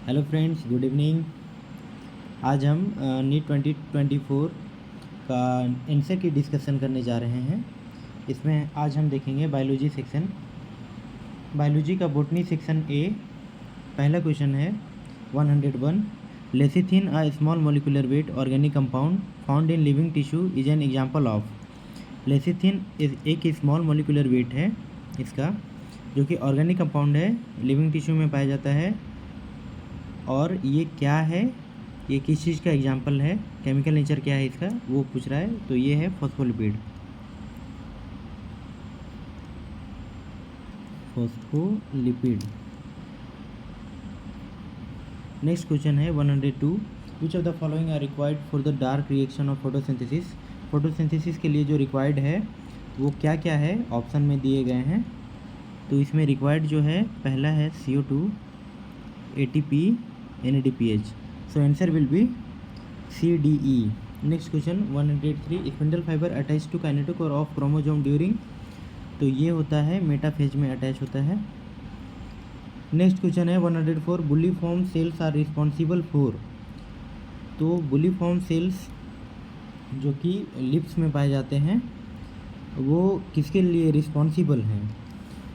Hello friends, good evening. आज हम NEET 2024 का आंसर की डिस्कशन करने जा रहे हैं। इसमें आज हम देखेंगे बायोलॉजी सेक्शन। बायोलॉजी का बॉटनी सेक्शन ए। पहला क्वेश्चन है 101। Lecithin a small molecular weight organic compound found in living tissue is an example of. Lecithin एक स्मॉल मोलिकुलर वेट है इसका, जो कि ऑर्गेनिक कंपाउंड है, लिविंग टिश्यू में पाया जाता है। और ये क्या है, ये किस चीज़ का एग्जाम्पल है, केमिकल नेचर क्या है इसका, वो पूछ रहा है। तो ये है फॉस्फोलिपिड। फॉस्फोलिपिड। नेक्स्ट क्वेश्चन है 102। Which of the following are required for the dark reaction of photosynthesis. Photosynthesis के लिए जो रिक्वायर्ड है वो क्या क्या है, ऑप्शन में दिए गए हैं। तो इसमें रिक्वायर्ड जो है, पहला है CO2, ATP, NADPH। So answer will be CDE. Next question 103। Spindle fibre attach to kinetochore of chromosome during. तो ये होता है मेटाफेज में अटैच होता है। नेक्स्ट क्वेश्चन है 104। Bulliform cells are responsible for. तो बुलिफॉर्म सेल्स जो कि लिप्स में पाए जाते हैं, वो किसके लिए रिस्पॉन्सिबल हैं?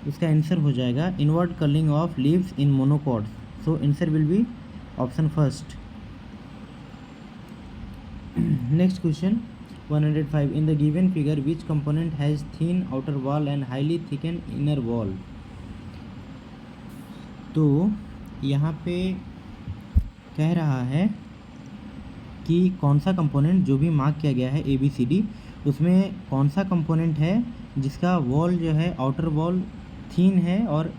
इसका आंसर हो जाएगा inward curling of leaves in monocots. So answer will be option first. Next question 105। In the given figure which component has thin outer wall and highly thicken inner wall. तो यहाँ पे कह रहा है कि कौन सा कंपोनेंट, जो भी मार्क किया गया है ABCD, उसमें कौन सा कंपोनेंट है जिसका वॉल जो है, आउटर वॉल थिन है और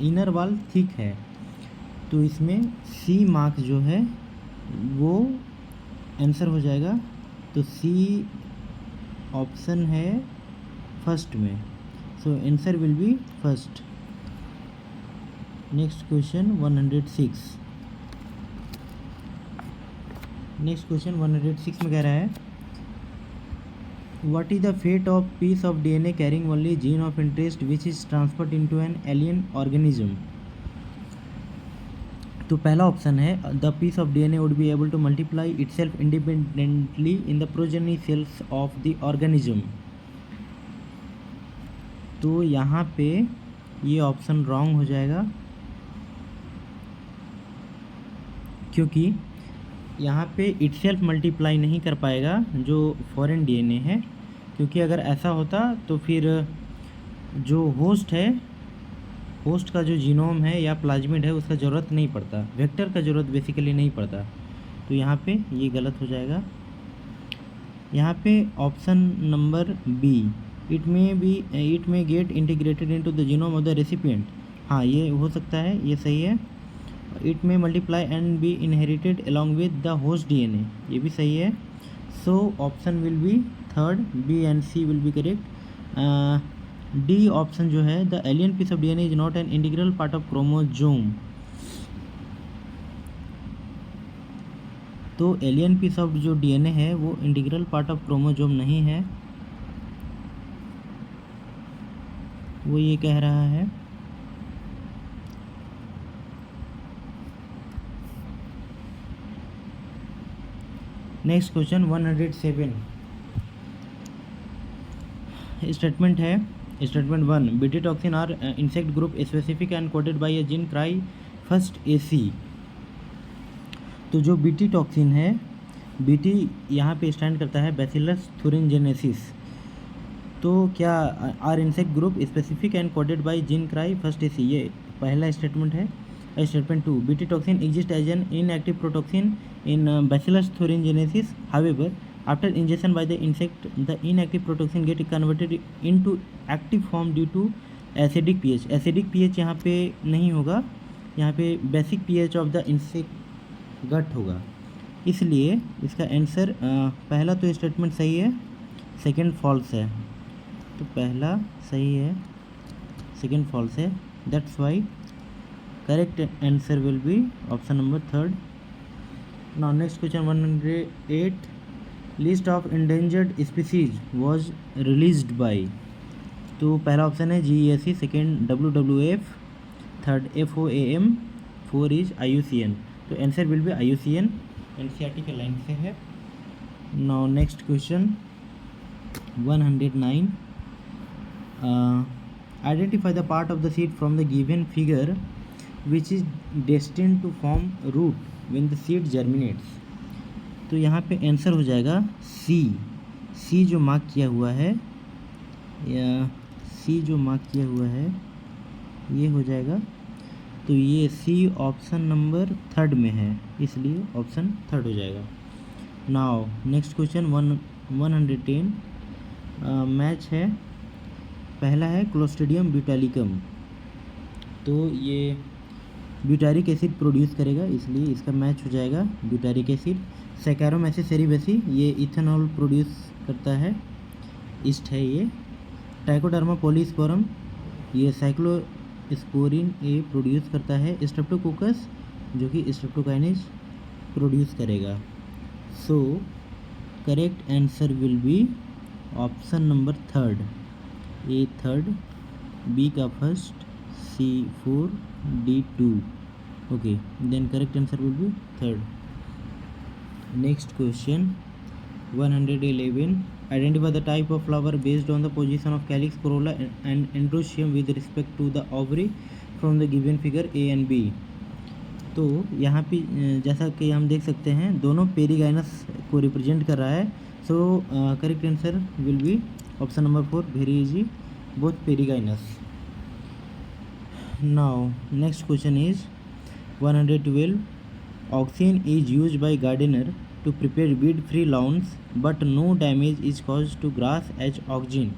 इनर वॉल थिक है। तो इसमें C मार्क जो है वो आंसर हो जाएगा। तो C ऑप्शन है फर्स्ट में। So answer will be first. Next question 106। Next question 106 में कह रहा है what is the fate of piece of DNA carrying only gene of interest which is transferred into an alien organism. तो पहला option है the piece of DNA would be able to multiply itself independently in the progeny cells of the organism. तो यहाँ पे ये option wrong हो जाएगा, क्योंकि यहाँ पे इटसेल्फ मल्टीप्लाई नहीं कर पाएगा जो फॉरेन DNA है। क्योंकि अगर ऐसा होता तो फिर जो होस्ट है, होस्ट का जो जीनोम है या प्लाज्मिड है, उसका ज़रूरत नहीं पड़ता, वेक्टर का ज़रूरत बेसिकली नहीं पड़ता। तो यहाँ पे ये गलत हो जाएगा। यहाँ पे option number B, it may get integrated into the genome of the recipient. हाँ, ये हो सकता है, ये सही है। It may multiply and be inherited along with the host DNA, ये भी सही है। So option will be third, B and C will be correct. D option जो है, the alien piece of DNA is not an integral part of chromosome. तो alien piece of जो DNA है वो इंटीग्रल पार्ट ऑफ क्रोमोजोम नहीं है, वो ये कह रहा है। Next question 107। स्टेटमेंट है, statement 1। BT toxin are insect group specific and coded by a gene cry first AC। तो जो BT टॉक्सिन है, BT यहाँ पे स्टैंड करता है बैसिलस थुरिनजेनेसिस। तो क्या are insect group specific and coded by gene cry first AC, ये पहला स्टेटमेंट है। Statement 2। BT toxin exist as an inactive protoxin in Bacillus thuringiensis, however after ingestion by the insect the inactive protoxin get converted into active form due to acidic pH। acidic pH यहाँ पे नहीं होगा, यहाँ पे basic pH of the insect gut होगा। इसलिए इसका answer पहला तो स्टेटमेंट सही है, सेकंड फॉल्स है। तो पहला सही है, सेकंड फॉल्स है, that's why correct answer will be option number third. Now next question 108। List of endangered species was released by. तो पहला ऑप्शन है GESC, second WWF, third FOAM, 4 is IUCN, तो answer will be IUCN, NCERT के line से है। Now next question 109, identify the part of the seed from the given figure which is destined to form root when the seed germinates. तो यहाँ पे answer हो जाएगा सी जो मार्क किया हुआ है, या सी जो मार्क किया हुआ है ये हो जाएगा। तो ये सी ऑप्शन नंबर 3 में है, इसलिए ऑप्शन 3 हो जाएगा। नाउ नेक्स्ट क्वेश्चन 110, मैच है, पहला है क्लोस्ट्रिडियम ब्यूटालिकम, तो ये ब्यूटारिक एसिड प्रोड्यूस करेगा, इसलिए इसका मैच हो जाएगा ब्यूटारिक एसिड। सैकेरोमाइसिस सेरेबेसी ये इथेनॉल प्रोड्यूस करता है, ईस्ट है ये। ट्राइकोडर्मा पॉलीस्पोरम ये साइक्लोस्पोरिन ए प्रोड्यूस करता है। स्ट्रेप्टोकोकस जो कि स्ट्रेप्टोकाइनेज प्रोड्यूस करेगा। So correct answer will be option number 3, A 3, B का first, C 4, D 2। Okay, then correct answer will be 3rd। Next question 111, identify the type of flower based on the position of calyx, corolla and androecium with respect to the ovary from the given figure A and B। तो यहाँ पे जैसा कि हम देख सकते हैं दोनों पेरीगाइनस को रिप्रेजेंट कर रहा है। So correct answer will be option number 4, very easy, both perigynous. Now next question is 112, auxin is used by gardener to prepare weed free lawns but no damage is caused to grass as oxygen।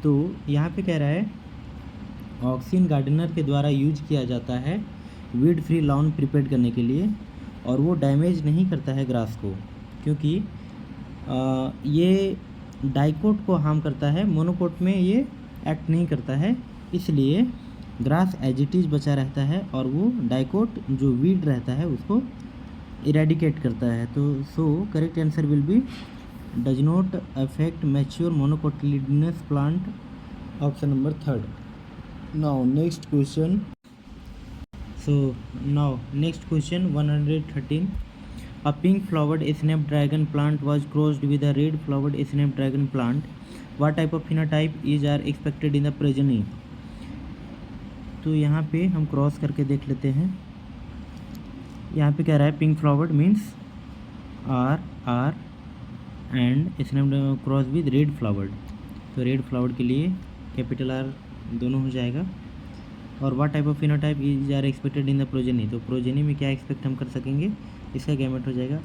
तो यहाँ पे कह रहा है auxin gardener के द्वारा use किया जाता है वीड फ्री लॉन प्रिपेयर करने के लिए, और वो डैमेज नहीं करता है ग्रास को, क्योंकि ये डाइकोट को हार्म करता है, मोनोकोट में ये एक्ट नहीं करता है, इसलिए ग्रास एज इट इज बचा रहता है और वो डाइकोट जो वीड रहता है उसको इरेडिकेट करता है। तो so correct answer will be does not affect mature monocotyledonous plant, option number 3rd। Now next question, now next question 113, a pink flowered snapdragon plant was crossed with a red flowered snapdragon plant, what type of phenotype is are expected in the progeny. तो यहाँ पे हम cross करके देख लेते हैं। यहाँ पे कह रहा है pink flowered means R and snap cross with red flowered, तो रेड फ्लावर्ड के लिए कैपिटल आर दोनों हो जाएगा। और what type of phenotype is are expected in the progeny, तो प्रोजेनी में क्या एक्सपेक्ट हम कर सकेंगे, इसका गैमेट हो जाएगा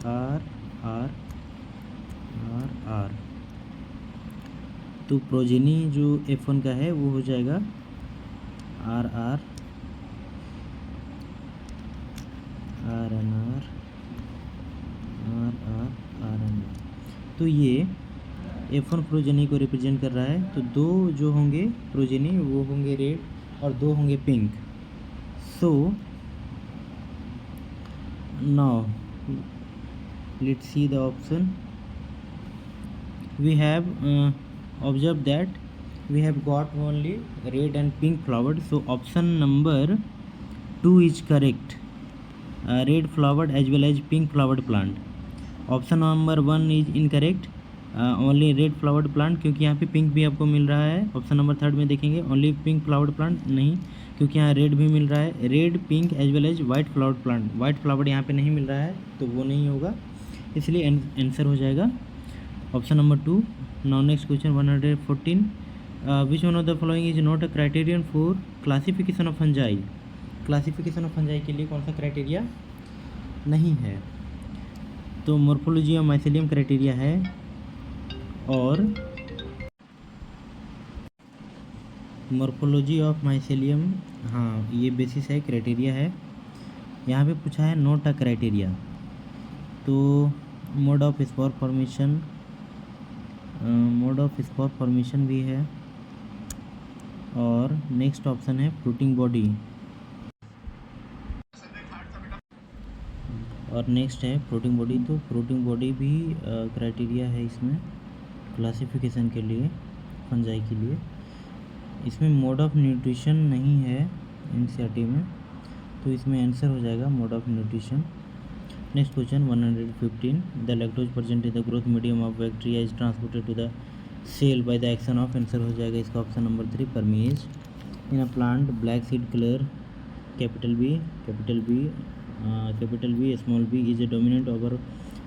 आर। तो प्रोजेनी जो F1 का है वो हो जाएगा आर एन आर। तो ये F1 प्रोजेनी को रिप्रेजेंट कर रहा है, तो 2 जो होंगे प्रोजेनी वो होंगे रेड और 2 होंगे पिंक। So now let's see the option, we have observe that we have got only red and pink flowered, so option number 2 is correct, red flowered as well as pink flowered plant। option number 1 is incorrect, only red flowered plant, क्योंकि यहाँ पे pink भी आपको मिल रहा है। Option number 3rd में देखेंगे only pink flowered plant, नहीं, क्योंकि यहाँ रेड भी मिल रहा है, red pink as well as white flowered plant, white flowered यहाँ पे नहीं मिल रहा है तो वो नहीं होगा, इसलिए आंसर हो जाएगा option number 2। Now next question 114, which one of the following is not a criterion for classification of fungi. Classification of fungi के लिए कौन सा क्राइटेरिया नहीं है, तो मॉर्फोलॉजी ऑफ माइसेलियम क्राइटेरिया है, और मॉर्फोलॉजी ऑफ माइसेलियम, हाँ ये बेसिस है, क्राइटेरिया है। यहाँ पे पूछा है नॉट अ क्राइटेरिया, तो mode of spore formation, mode of spore formation भी है, और नेक्स्ट ऑप्शन है फ्रूटिंग बॉडी, और नेक्स्ट है फ्रूटिंग बॉडी, तो फ्रूटिंग बॉडी भी क्राइटेरिया है इसमें क्लासिफिकेशन के लिए, फंजाई के लिए। इसमें मोड ऑफ न्यूट्रिशन नहीं है, एनसीईआरटी में, तो इसमें आंसर हो जाएगा mode of nutrition. Next question 115, the lactose present in the growth medium of bacteria is transported to the cell by the action of, answer हो जाएगा इसका option number 3 permease. In a plant black seed colour capital B small B is a dominant over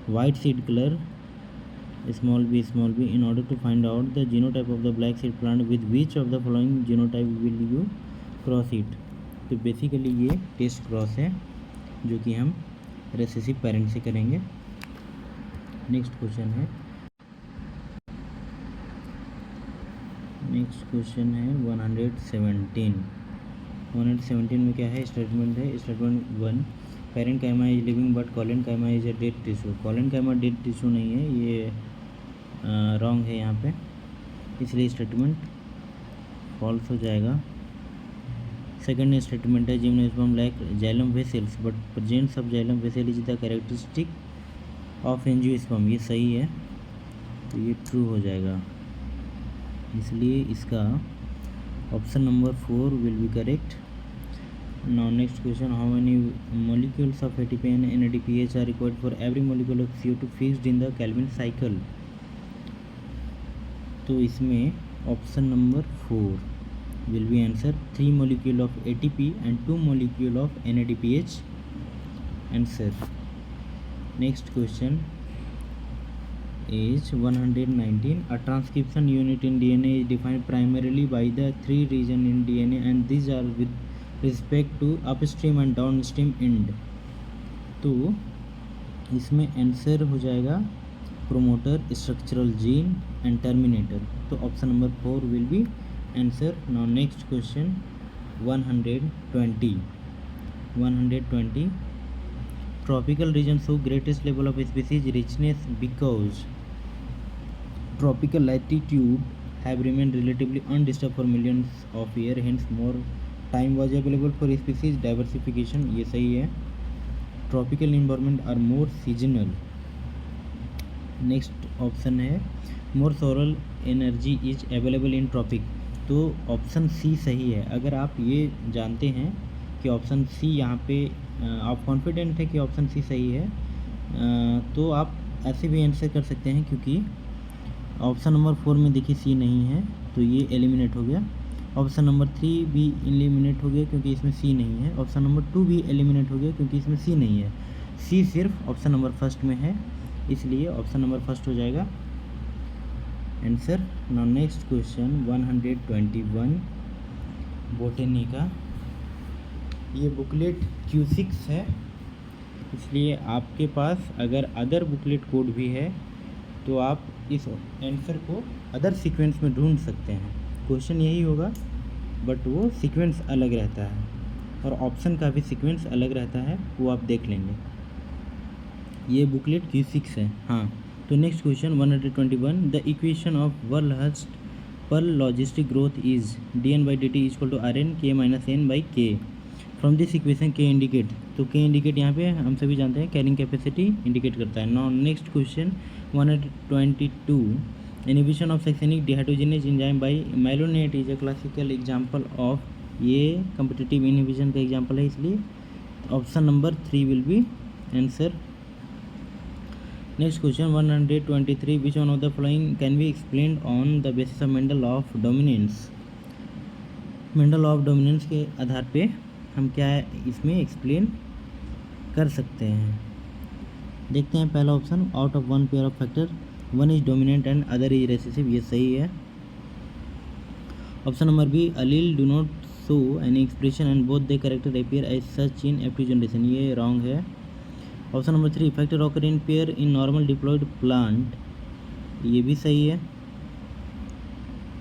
white seed colour small b in order to find out the genotype of the black seed plant with which of the following genotype will you cross it। तो basically ये test cross है जो कि हम recessive parent से करेंगे। Next question है 117 में क्या है, स्टेटमेंट है। Statement 1, parenchyma is living but collenchyma is a dead tissue. Collenchyma dead tissue नहीं है, ये रॉन्ग है यहाँ पे, इसलिए स्टेटमेंट फॉल्स हो जाएगा। सेकंड स्टेटमेंट है gymnosperm lack xylem vessels but presence of xylem vessel is the characteristic of angiosperm, ये सही है, तो ये ट्रू हो जाएगा, इसलिए इसका option number 4 will be correct. Now next question, how many molecules of ATP and NADPH are required for every molecule of CO2 fixed in the Calvin cycle. तो इसमें option number 4 will be answer, 3 molecule of ATP and 2 molecule of NADPH answer. Next question is 119, a transcription unit in DNA is defined primarily by the 3 regions in DNA and these are with respect to upstream and downstream end। तो इसमें answer हो जाएगा promoter, structural gene and terminator, तो option number 4 will be answer. Now next question 120, tropical region show greatest level of species richness because tropical latitude have remained relatively undisturbed for millions of years, hence more time was available for species diversification, ये सही है। tropical environment are more seasonal। Next option है more solar energy is available in tropic, तो option C सही है। अगर आप ये जानते हैं कि ऑप्शन सी यहाँ पे आप कॉन्फिडेंट है कि ऑप्शन सी सही है, तो आप ऐसे भी आंसर कर सकते हैं, क्योंकि ऑप्शन नंबर 4 में देखिए सी नहीं है, तो ये एलिमिनेट हो गया। ऑप्शन नंबर 3 भी एलिमिनेट हो गया क्योंकि इसमें सी नहीं है। ऑप्शन नंबर 2 भी एलिमिनेट हो गया क्योंकि इसमें सी नहीं है। सी सिर्फ ऑप्शन नंबर फर्स्ट में है, इसलिए ऑप्शन नंबर फर्स्ट हो जाएगा आंसर। नाउ नेक्स्ट क्वेश्चन 121, बोटेनी का, ये बुकलेट Q6 है, इसलिए आपके पास अगर अदर बुकलेट कोड भी है तो आप इस आंसर को अदर सीक्वेंस में ढूंढ सकते हैं। क्वेश्चन यही होगा बट वो सीक्वेंस अलग रहता है और ऑप्शन का भी सीक्वेंस अलग रहता है, वो आप देख लेंगे। ये बुकलेट Q6 है। हाँ, तो next question 121, the equation of Verhulst Pearl logistic growth is dN/dt equal to Rn K - N/K। From this equation K indicate, तो K इंडिकेट यहाँ पे हम सभी जानते हैं कैरिंग कैपेसिटी इंडिकेट करता है। Now next question 122, inhibition of succinic dehydrogenase enzyme by malonate is a classical example of, ये कम्पिटिटिव इनहिबिशन का एग्जांपल है, इसलिए option number 3 will be answer. Next question 123, which one of the following can be explained on the basis of Mendel of dominance. Mendel of dominance के आधार पे हम क्या इसमें एक्सप्लेन कर सकते हैं, देखते हैं। पहला option, out of 1 pair of factor 1 is dominant and other is recessive, ये सही है। Option number B, allele do not show any expression and both the character appear as such in F2 generation, ये wrong है। Option number 3, factor occur in pair in normal diploid plant, ये भी सही है।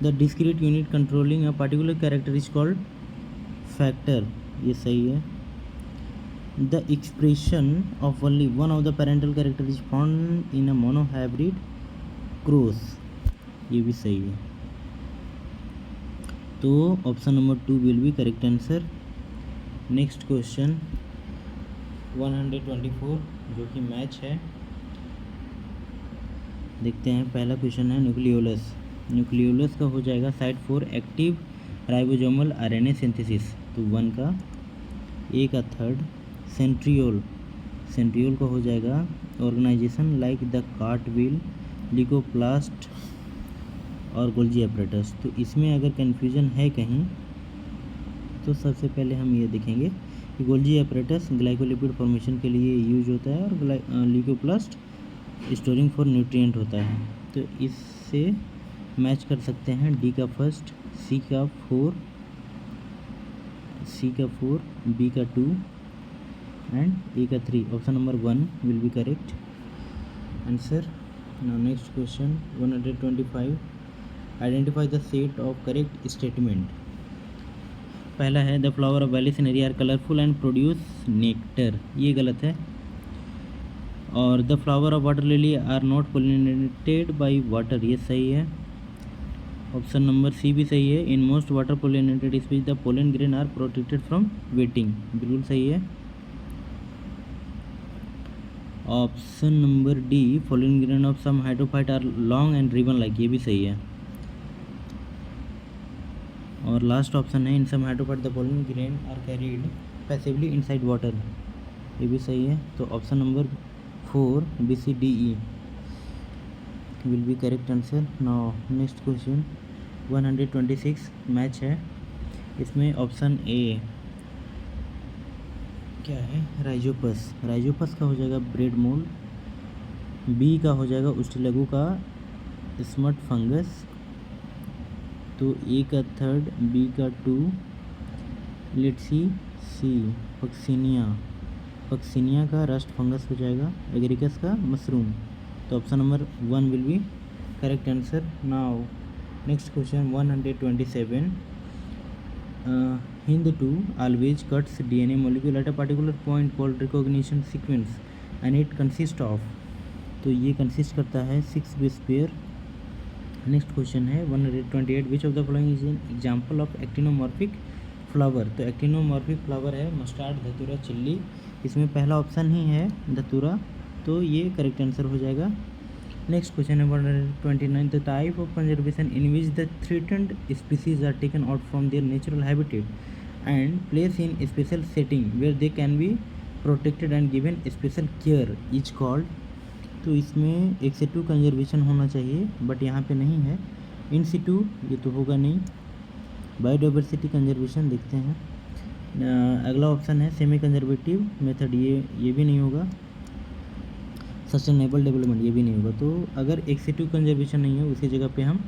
The discrete unit controlling a particular character is called factor, ये सही है। The expression of only one of the parental character is found in a monohybrid cross, ये भी सही है। तो option number 2 will be correct answer. Next question 124 जो कि मैच है, देखते हैं। पहला क्वेश्चन है न्यूक्लियोलस, न्यूक्लियोलस का हो जाएगा site 4 active ribosomal RNA synthesis, तो 1 का, ए का थर्ड, सेंट्रियोल का हो जाएगा ऑर्गेनाइजेशन लाइक द कार्टविल, लिकोप्लास्ट और गोल्जी एपरेटस। तो इसमें अगर कन्फ्यूजन है कहीं तो सबसे पहले हम ये देखेंगे कि गोल्जी एपरेटस ग्लाइकोलिपिड फॉर्मेशन के लिए यूज होता है और लिकोप्लास्ट स्टोरिंग फॉर न्यूट्रिएंट होता है। तो इससे मैच कर सकते हैं डी का फर्स्ट, सी का 4, बी का 2 एंड ए का 3। Option number 1 will be correct answer. Now next question 125, identify the set of correct statement. पहला है the flower of Vallisneria are colourful and produce nectar, ये गलत है। और the flower of water lily are not pollinated by water, ये सही है। Option number C भी सही है। In most water pollinated species the pollen grain are protected from wetting, बिल्कुल सही है। Option number D pollen grain of some hydrophyte are long and ribbon like, ये भी सही है। और लास्ट ऑप्शन है in some hydrophyte the pollen grain are carried passively inside water, ये भी सही है। तो option number 4 BCDE will be correct answer. Now next question 126 match है, इसमें ऑप्शन ए क्या है, राइजोपस का हो जाएगा ब्रेड मोल्ड, बी का हो जाएगा उस्टिलगू का स्मट फंगस, तो ए का थर्ड, बी का 2, लेट्स सी पक्सिनिया का रस्ट फंगस हो जाएगा, एगरिकस का मशरूम। तो option number 1 will be correct answer. Now next question 127, Hind 2 always cuts DNA molecule at a particular point called recognition sequence and it consists of, तो ये consist करता है 6 base pair. Next question है 128, विच of the following is an example of actinomorphic flower. तो actinomorphic flower है mustard, धतूरा, chilli, इसमें पहला ऑप्शन ही है धतूरा, तो ये करेक्ट आंसर हो जाएगा। नेक्स्ट क्वेश्चन है 129, the type of conservation in which the threatened species are taken out from their natural habitat and place in special setting where they can be protected and given special care is called. तो इसमें 1 से 2 conservation होना चाहिए, but यहाँ पे नहीं है। इन सिटू ये तो होगा नहीं। बायोडाइवर्सिटी कंजर्वेशन देखते हैं। अगला ऑप्शन है सेमी कंजर्वेटिव मेथड, ये भी नहीं होगा। सस्टेनेबल डेवलपमेंट, ये भी नहीं होगा। तो अगर 1 से 2 कंजर्वेशन नहीं है, उसकी जगह पे हम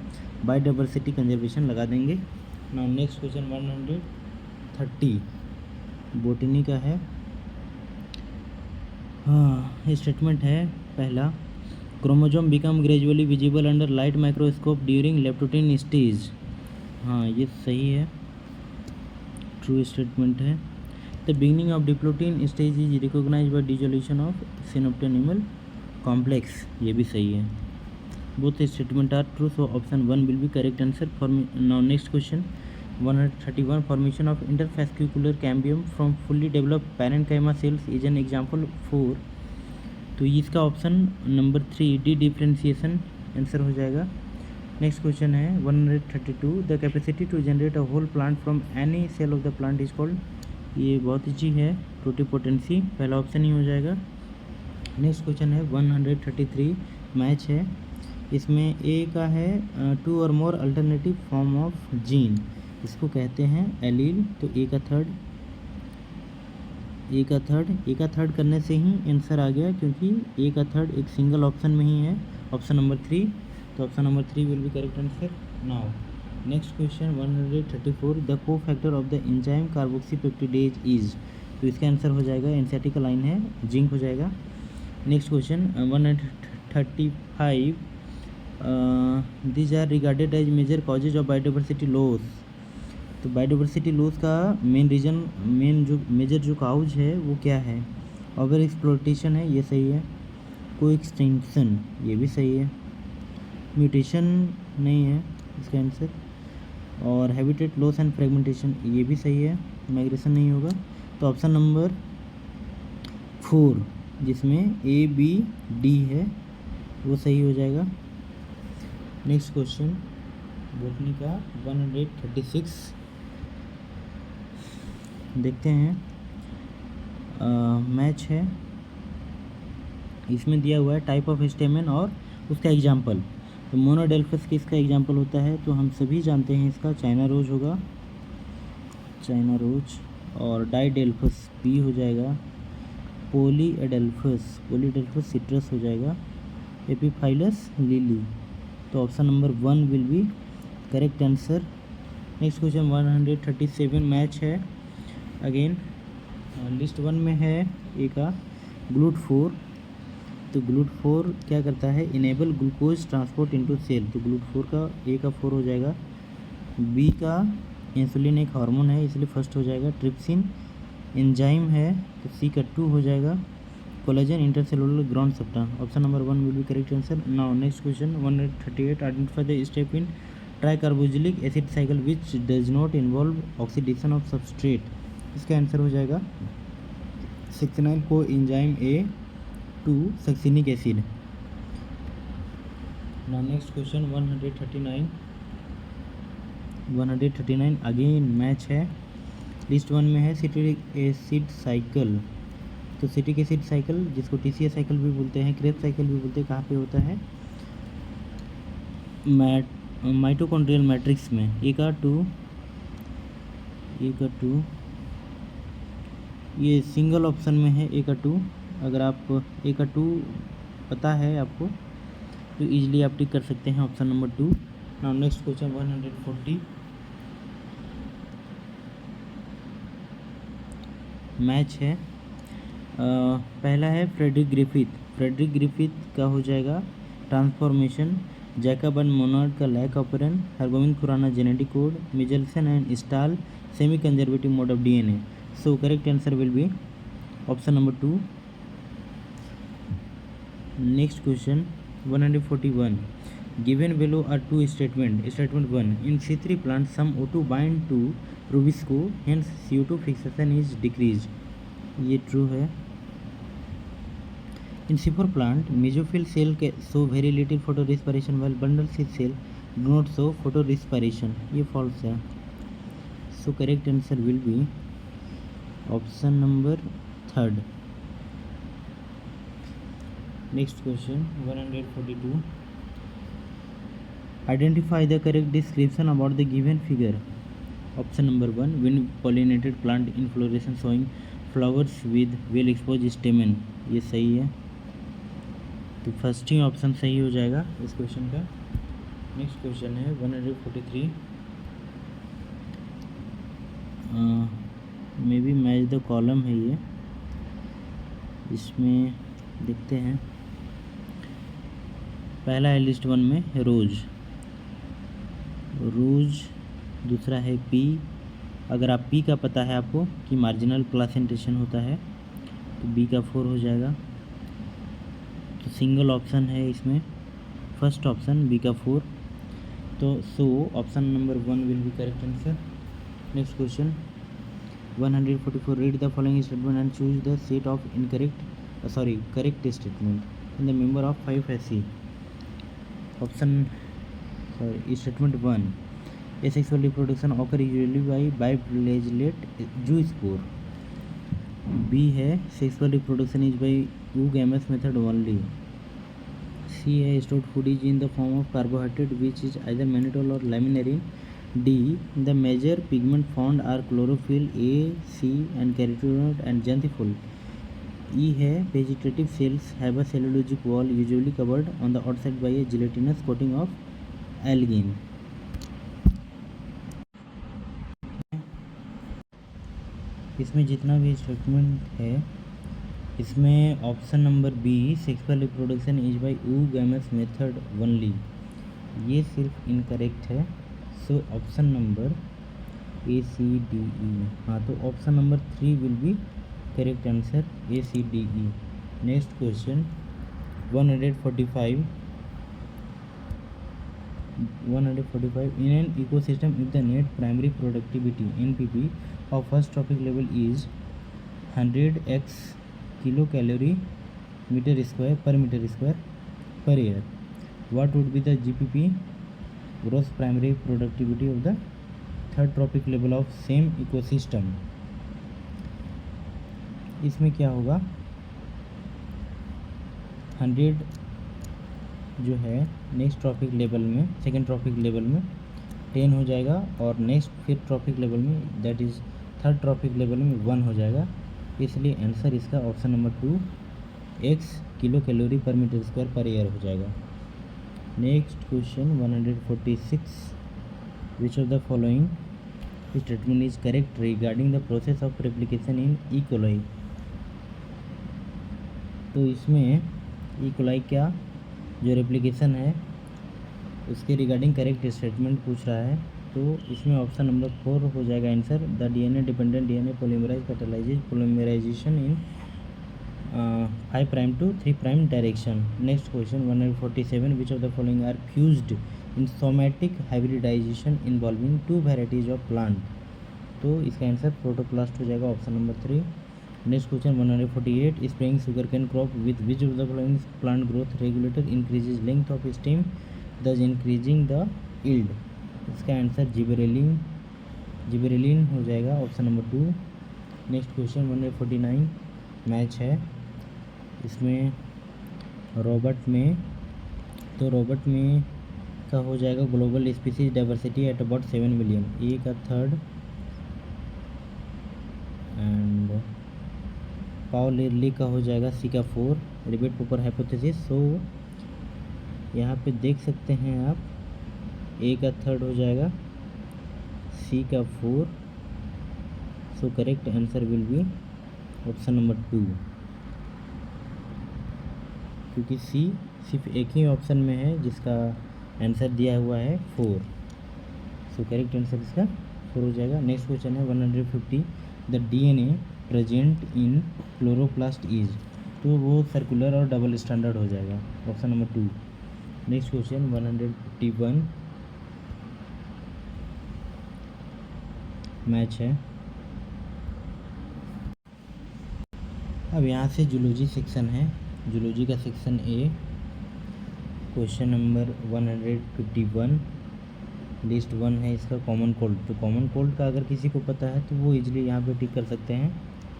बायोडाइवर्सिटी कंजर्वेशन लगा देंगे। नाउ नेक्स्ट क्वेश्चन 130 बोटनी का है। हाँ, स्टेटमेंट है पहला, chromosome become gradually visible under light microscope during leptotene stage. हाँ, ये सही है, ट्रू स्टेटमेंट है। The beginning of diplotene stage is recognised by dissolution of synaptonemal complex, ये भी सही है। Both statement are true, so option 1 will be correct answer for me. Now next question 131, formation of interfascicular cambium from fully developed parenchyma cells is an example 4। तो इसका option number 3 dedifferentiation answer हो जाएगा। Next question है 132, the capacity to generate a whole plant from any cell of the plant is called. ये बहुत easy है, totipotency, पहला option ही हो जाएगा। नेक्स्ट क्वेश्चन है 133 मैच है, इसमें ए का है 2 और मोर अल्टरनेटिव फॉर्म ऑफ जीन, इसको कहते हैं एलील। तो ए का थर्ड करने से ही आंसर आ गया, क्योंकि ए का थर्ड एक सिंगल ऑप्शन में ही है, ऑप्शन नंबर 3। तो option number 3 will be correct answer. Now next question 134, the cofactor of the enzyme carboxypeptidase is. तो इसका आंसर हो जाएगा, एनसीईआरटी का लाइन है, जिंक हो जाएगा। Next question 135, these are regarded as major causes of biodiversity loss. तो biodiversity loss का मेजर जो काउज है वो क्या है, ओवर एक्सप्लोटेशन है, ये सही है। को एक्सटेंशन, ये भी सही है। म्यूटेशन नहीं है इसका आंसर। और हैबिटेट लॉस एंड फ्रेगमेंटेशन, ये भी सही है, माइग्रेशन नहीं होगा। तो ऑप्शन नंबर 4 जिसमें ए बी डी है वो सही हो जाएगा। नेक्स्ट क्वेश्चन बोटनी का 136, देखते हैं। मैच है, इसमें दिया हुआ है टाइप ऑफ स्टेमन और उसका एग्जाम्पल। तो मोनोडेल्फस किसका एग्जाम्पल होता है, तो हम सभी जानते हैं इसका चाइना रोज होगा, चाइना रोज। और डाइडेल्फस बी हो जाएगा, पोलीडेल्फस सिट्रस हो जाएगा, एपीफाइलस लिली। तो option number 1 will be correct answer. Next question 137 match है अगेन। लिस्ट 1 में है ए का GLUT4। तो GLUT4 क्या करता है, enable glucose transport into cell. तो GLUT4 का ए का 4 हो जाएगा। बी का इंसुलिन एक हार्मोन है इसलिए फर्स्ट हो जाएगा। ट्रिप्सिन एंजाइम है तो सी का 2 हो जाएगा। Collagen intercellular ground substance, option number 1 will be correct answer. Now next question 138 identify the step in tricarboxylic acid cycle which does not involve oxidation of substrate. इसका आंसर हो जाएगा 69 coenzyme A to succinic acid. Now next question 139 again match है। List 1 में है citric acid cycle. तो citric acid cycle जिसको TCA cycle भी बोलते हैं, क्रेब्स साइकिल भी बोलते हैं, कहाँ पे होता है, माइटोकॉन्ड्रियल मैट्रिक्स में। ए का 2 ये सिंगल ऑप्शन में है ए का 2। अगर आप ए का 2 पता है आपको तो इजीली आप टिक कर सकते हैं option number 2। Now next question 140 match है। पहला है फ्रेडरिक ग्रिफिथ का हो जाएगा ट्रांसफॉर्मेशन, जैकब एंड मोनार्ड का lac operon, Hargobind Khorana genetic code, Meselson and Stahl semi conservative mode of DNA। So correct answer will be option number 2। Next question 141 given below are two statement 1 in C3 plant some O2 bind to rubisco hence CO2 fixation is decreased। ये true है। In C4 plant mesophyll cell show very little photorespiration while bundle seed cell do not show photorespiration। ये false है। So correct answer will be option number 3rd। Next question 142 identify the correct description about the given figure। option number 1 wind pollinated plant inflorescence showing flowers with well exposed stamen। ये सही है, तो first ही option सही हो जाएगा इस question का। Next question है 143 may be match the column है ये, इसमें देखते हैं। पहला है लिस्ट 1 में रोज, दूसरा है पी। अगर आप पी का पता है आपको कि मार्जिनल प्लासेंटेशन होता है तो बी का 4 हो जाएगा। तो सिंगल ऑप्शन है इसमें, फर्स्ट ऑप्शन बी का 4। तो सो option number 1 will be correct answer. Next question 144 read the following statement and choose the set of correct statement in the member of 5SE। Statement 1 asexual reproduction occur usually by biflagellate zoospore। B है sexual reproduction is by oogamous method only। C है stored food is in the form of carbohydrate which is either mannitol or laminarin। D the major pigment found are chlorophyll, A, C and carotenoid and xanthophyll। E है vegetative cells have a cellulosic wall usually covered on the outside by a gelatinous coating of algin। इसमें जितना भी statement है इसमें option number B sexual reproduction is by oogamous method only ये सिर्फ incorrect है। So option number ACDE। हाँ, तो option number 3 will be correct answer ACDE। Next question 145 in an ecosystem if the net primary productivity NPP of first trophic level is 100x kilocalorie meter square per year, what would be the GPP gross primary productivity of the third trophic level of same ecosystem। इसमें क्या होगा, 100 जो है next trophic level में, second trophic level में 10 हो जाएगा, और नेक्स्ट फिर ट्रॉपिक लेवल में that is third trophic level में 1 हो जाएगा। इसलिए आंसर इसका option number 2 x kilo calorie पर मीटर स्क्वायर पर ईयर हो जाएगा। Next question 146, which of the following statement is correct regarding the process of replication in E coli. तो इसमें ई कोलाई क्या जो रेप्लिकेशन है उसके रिगार्डिंग करेक्ट स्टेटमेंट पूछ रहा है। तो इसमें ऑप्शन नंबर 4 हो जाएगा answer, the DNA dependent DNA polymerase catalyses polymerisation in 5 prime to 3 prime direction. Next question 147, which of the following are fused in somatic hybridisation involving 2 varieties of plant. तो इसका answer protoplast हो जाएगा, option number 3। Next question 148, spraying sugarcane crop with which of the following plant growth regulator increases length of stem thus increasing the yield। इसका answer gibberellin हो जाएगा, option number 2। Next question 149 match है इसमें Robert में, तो Robert में का हो जाएगा global species diversity at about 7 million, A का 3rd, एंड पाउल एर्ली का हो जाएगा सी का 4, रिबेट पोपर हाइपोथेसिस। सो यहाँ पे देख सकते हैं आप, ए का 3rd हो जाएगा, सी का 4, सो correct answer will be option number 2, क्योंकि सी सिर्फ एक ही ऑप्शन में है जिसका आंसर दिया हुआ है 4, सो करेक्ट आंसर इसका 4 हो जाएगा। नेक्स्ट क्वेश्चन है 150, the DNA present in chloroplast is, तो वो सर्कुलर और डबल स्टैंडर्ड हो जाएगा, option number 2। Next question 151 match है। अब यहाँ से जूलॉजी सेक्शन है, जूलॉजी का section A, question number 151, list 1 है इसका कॉमन कोल्ड। तो कॉमन कोल्ड का अगर किसी को पता है तो वो इजीली यहाँ पे टिक कर सकते हैं।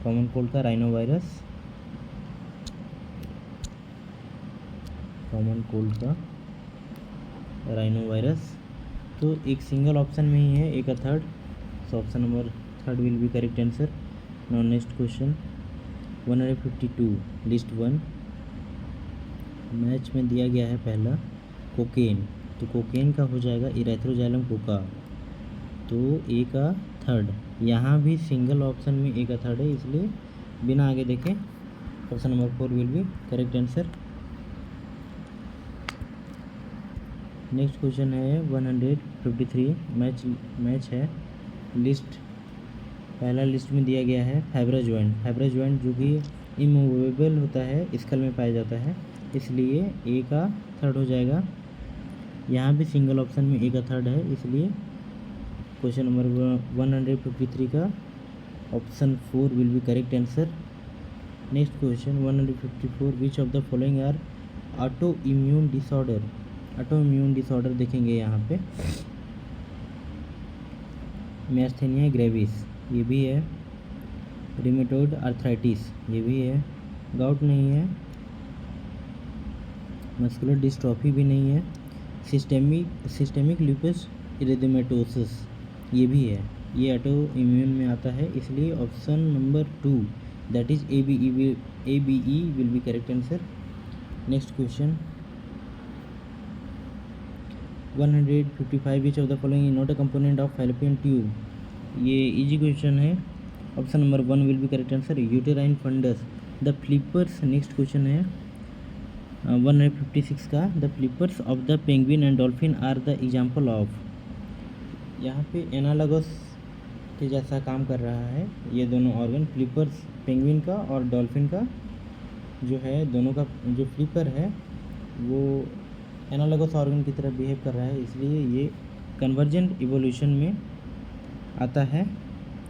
कॉमन कोल्ड का राइनो वायरस, कॉमन कोल्ड का राइनो वायरस, तो एक सिंगल ऑप्शन में ही है, ए का 3rd, so option number 3rd will be correct answer. Now next question 152 list 1 match में दिया गया है पहला कोकेन, तो कोकेन का हो जाएगा इरेथ्रोजाइलम कोका, तो ए का 3rd, यहाँ भी सिंगल ऑप्शन में ए का 3rd है, इसलिए बिना आगे देखें option number 4 will be correct answer. Next question है 153 मैच है, लिस्ट पहला लिस्ट में दिया गया है फाइब्रा ज्वाइंट जो कि इमूवेबल होता है, स्कल में पाया जाता है, इसलिए ए का 3rd हो जाएगा। यहाँ भी सिंगल ऑप्शन में ए का 3rd है, इसलिए क्वेश्चन नंबर 153 का option 4 will be correct answer. Next question 154, which of the following are autoimmune disorder देखेंगे यहाँ पे, मैस्थेनिया ग्रेविस ये भी है, रिमेटोइड आर्थराइटिस ये भी है, गाउट नहीं है, मस्कुलर डिस्ट्रॉफी भी नहीं है, सिस्टेमिक लूपस इरिथेमेटोसिस ये भी है, ये ऑटो इम्यून में आता है, इसलिए option number 2 that is ABE will be correct answer. Next question 155, which of the following is not a component of fallopian tube, ये इजी क्वेश्चन है, option number 1 will be correct answer, uterine fundus the flippers. Next question है 156 का, the flippers of the penguin and dolphin are the example of, यहाँ पे analogous के जैसा काम कर रहा है ये दोनों ऑर्गन, फ्लिपर्स पेंगुइन का और डॉल्फिन का जो है, दोनों का जो फ्लिपर है वो एनालॉगस ऑर्गन की तरह बिहेव कर रहा है, इसलिए ये कन्वर्जेंट इवोल्यूशन में आता है,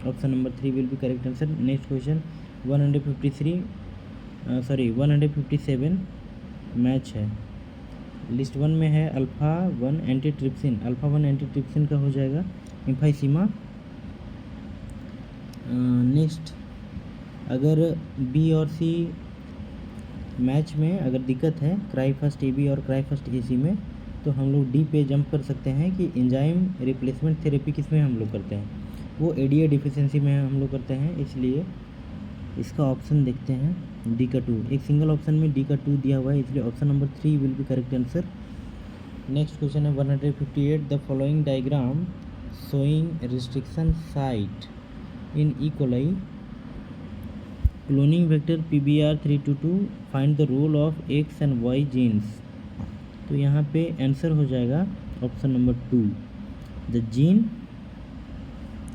option number 3 will be correct answer. Next question 157 match है, लिस्ट 1 में है अल्फ़ा 1 एंटीट्रिप्सिन का हो जाएगा एम्फाइसीमा। नेक्स्ट अगर बी और सी मैच में अगर दिक्कत है क्राई फर्स्ट ए बी और क्राई फर्स्ट ए सी में, तो हम लोग डी पे जंप कर सकते हैं कि एंजाइम रिप्लेसमेंट थेरेपी किस में हम लोग करते हैं, वो एडीए डिफिशिएंसी में हम लोग करते हैं। इसलिए इसका ऑप्शन देखते हैं डी का 2, एक सिंगल ऑप्शन में डी का 2 दिया हुआ है, इसलिए option number 3 will be correct answer. Next question है 158, the following diagram showing restriction site in E coli cloning vector PBR322 find the role of X and Y genes. तो यहाँ पे आंसर हो जाएगा option number 2, the gene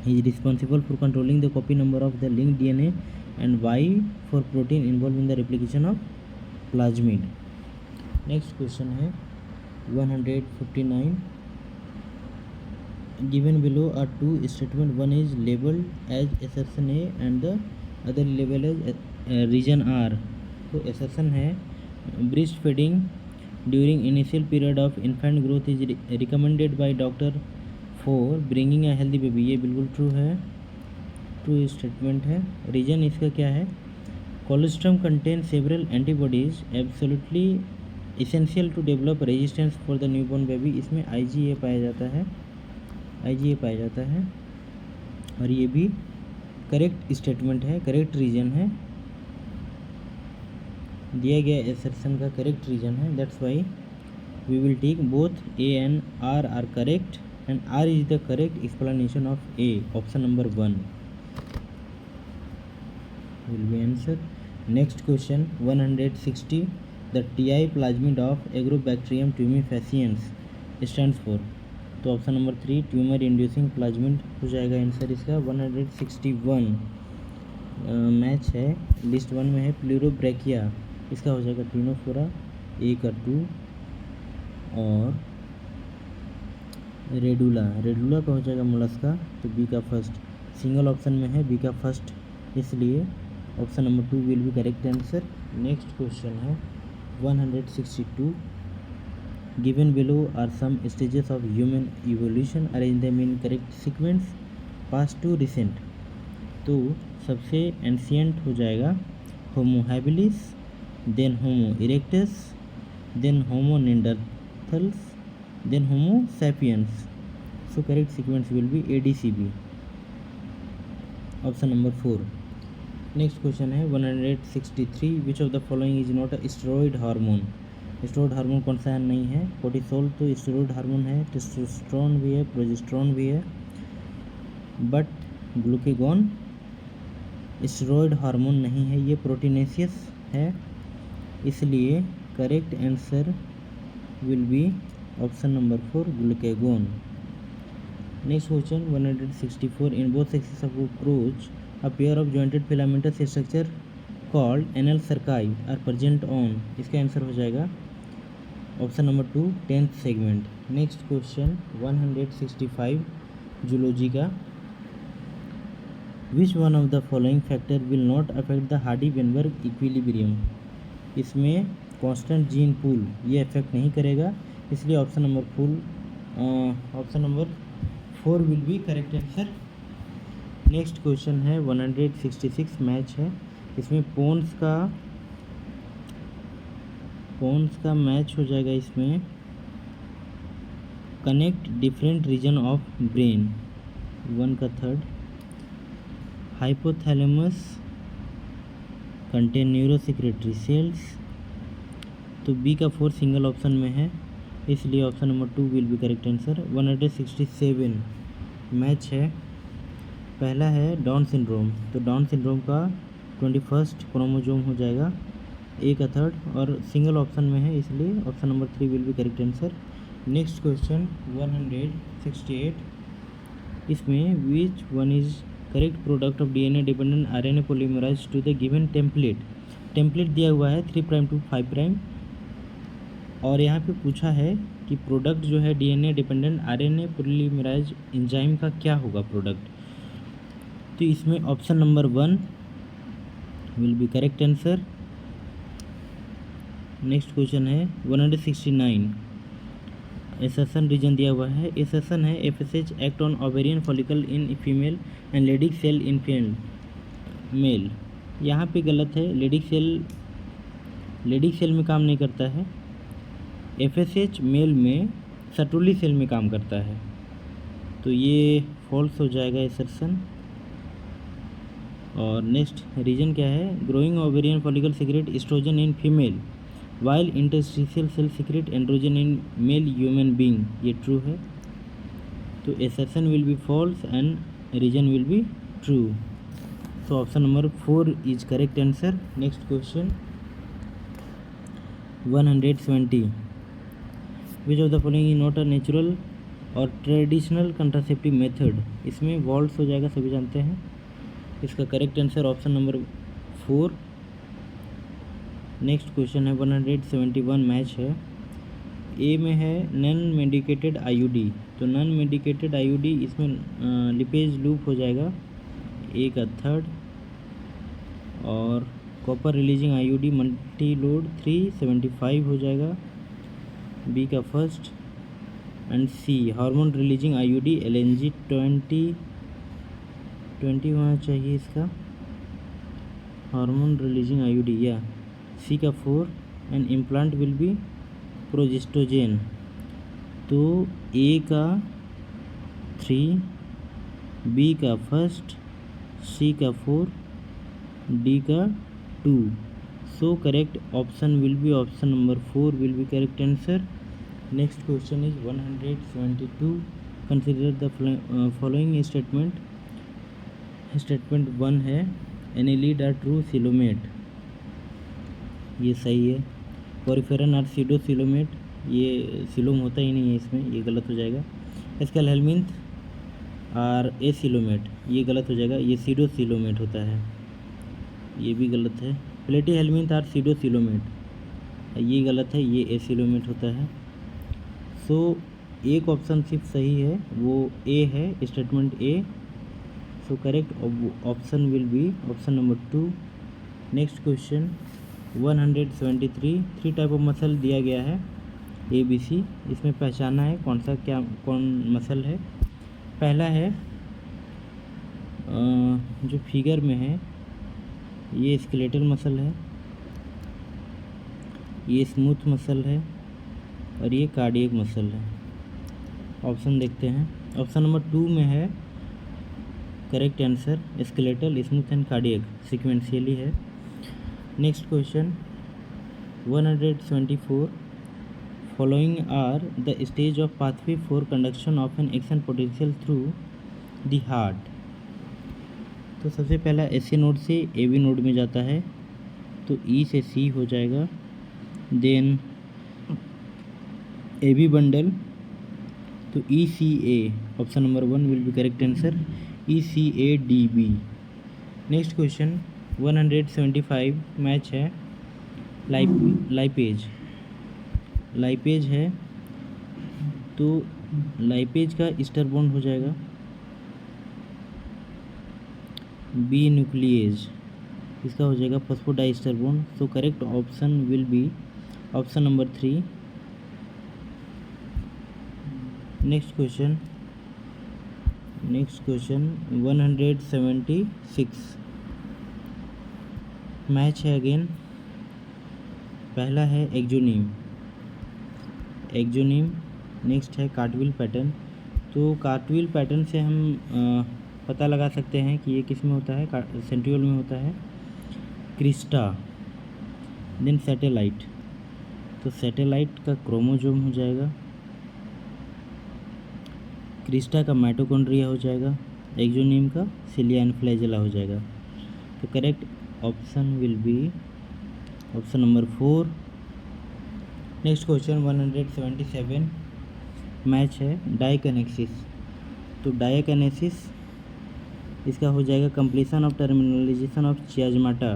is responsible for controlling the copy number of the linked DNA and Y for protein involved in the replication of plasmid. Next question है 159, given below are two statement, one is labeled as assertion A and the other labeled as region R. तो assertion है breast feeding during initial period of infant growth is recommended by doctor for bringing a healthy baby, ये बिल्कुल true है, true statement है। Reason इसका क्या है, colostrum contain several antibodies absolutely essential to develop resistance for the newborn baby. इसमें IgA पाया जाता है, IgA पाया जाता है, और ये भी करेक्ट स्टेटमेंट है, करेक्ट रीजन है, दिया गया एसर्शन का करेक्ट रीजन है। That's why we will take both A and R are correct and R is the correct explanation of A. Option number 1 will be answer. Next question 160, the TI plasmid of Agrobacterium tumefaciens stands for। तो option number 3 tumour inducing plasmid हो जाएगा answer इसका। 161 match है, list 1 में है Pleurobrachia, इसका हो जाएगा टिनोफोरा, ए का 2, और रेडुला का हो जाएगा मोलस्का, तो बी का फर्स्ट, सिंगल ऑप्शन में है बी का फर्स्ट, इसलिए option number 2 will be correct answer. Next question है 162, given below are some stages of human evolution, arrange them in correct sequence, past to recent. तो सबसे ancient हो जाएगा Homo habilis, then Homo erectus, then Homo neanderthals, then homo sapiens. So correct sequence will be ADCB, option number 4. Next question है 163, which of the following is not a steroid hormone। Steroid hormone कौन सा नहीं है, cortisol तो steroid hormone है, testosterone भी है, progesterone भी है, बट ग्लूकेगॉन स्टेरॉइड हार्मोन नहीं है, ये प्रोटीनेशियस है, इसलिए correct answer will be option number 4 glucagon. Next question 164, in both sexes of cockroach a pair of jointed filamentous structure called anal cerci are present on, इसका answer हो जाएगा option number 2 10th segment. Next question 165 zoology का, which one of the following factor will not affect the Hardy Weinberg equilibrium. इसमें constant gene pool ये affect नहीं करेगा, इसलिए option number 4 will be correct answer. Next question है 166 match है, इसमें पोन्स का मैच हो जाएगा, इसमें connect different region of brain, 1 का 3rd, hypothalamus contain neurosecretory cells, तो बी का 4 सिंगल ऑप्शन में है, इसलिए option number 2 will be correct answer. 167 match है, पहला है डाउन सिंड्रोम, तो डाउन सिंड्रोम का 21st क्रोमोजोम हो जाएगा, ए का 3rd, और सिंगल ऑप्शन में है, इसलिए option number 3 will be correct answer. Next question 168, इसमें which one is correct product of DNA dependent RNA polymerase to the given template दिया हुआ है 3' to 5', और यहाँ पे पूछा है कि प्रोडक्ट जो है DNA dependent RNA polymerase enzyme का क्या होगा प्रोडक्ट, तो इसमें option number 1 will be correct answer. Next question है 169, एसेशन रीजन दिया हुआ है, एसेशन है FSH act on ovarian follicle in female and Leydig cell in male, यहाँ पे गलत है, लेडिक सेल में काम नहीं करता है। FSH मेल में सर्टुली सेल में काम करता है, तो ये फॉल्स हो जाएगा एसर्शन। और नेक्स्ट रीजन क्या है, growing ovarian follicle secrete oestrogen in female while interstitial cell secrete androgen in male human being, ये ट्रू है। तो assertion will be false and reason will be true. So option number 4 is correct answer. Next question 170, which of the following is not a natural और traditional contraceptive method. इसमें वॉल्स हो जाएगा, सभी जानते हैं। इसका correct answer option number 4। Next question है 171, मैच है। ए में है नॉन मेडिकेटेड IUD, तो नॉन मेडिकेटेड IUD इसमें लिपेज लूप हो जाएगा, ए का 3rd। और copper releasing IUD multi load 375 हो जाएगा, बी का 1st। And C hormone releasing IUD LNG 20 होना चाहिए इसका, हार्मोन रिलीजिंग IUD, या सी का 4। And implant will be progestogen, तो ए का 3, बी का 1st, सी का 4, डी का 2। So correct option will be option number 4 will be correct answer. Next question is 172, consider the following statement. Statement 1 है एनिलीड आर ट्रू सिलोमेट, ये सही है। Poriferan are pseudo coelomate, ये सिलोम होता ही नहीं है इसमें, ये गलत हो जाएगा। Aschelminth are a coelomate, ये गलत हो जाएगा, ये सीडो सिलोमेट होता है, ये भी गलत है। प्लेटी हेलमिंथ आर सीडो सिलोमेट, ये गलत है, ये ए सिलोमेट होता है। सो एक ऑप्शन सिर्फ सही है, वो ए है, statement A. So correct option will be option number 2। Next question 173, 3 type of muscle दिया गया है ABC, इसमें पहचाना है कौन मसल है। पहला है जो फिगर में है, ये स्केलेटल मसल है, ये स्मूथ मसल है, और ये कार्डियक मसल है। ऑप्शन देखते हैं। ऑप्शन नंबर 2 में है correct answer, skeletal, smooth and cardiac sequentially है। Next question 174, following are the stage of pathway for conduction of an action potential through the heart. तो सबसे पहला SA नोड से AB नोड में जाता है, तो E से C हो जाएगा। देन AB बंडल, तो ECA, option number 1 will be correct answer, ECADB। Next question 175, match है। लाइपेज है, तो लाइपेज का ईस्टर बॉन्ड हो जाएगा बी न्यूक्लिएज, इसका हो जाएगा phosphodiester bond. So correct option will be option number 3। Next question 176, match है अगेन। पहला है एक्जोनीम, नेक्स्ट है कार्टविल पैटर्न। तो कार्टविल पैटर्न से हम पता लगा सकते हैं कि ये किस में होता है, सेंट्रियोल में होता है। क्रिस्टा, देन सैटेलाइट, तो सैटेलाइट का क्रोमोजोम हो जाएगा, क्रिस्टा का माइटोकॉन्ड्रिया हो जाएगा, एक्जोनीम का सिलिया एंड फ्लैजेला हो जाएगा। तो correct option will be option number 4। Next question 177, match है डायकनेक्सिस। तो डायकनेक्सिस इसका हो जाएगा कंप्लीशन ऑफ टर्मिनलाइजेशन ऑफ चियाजमाटा,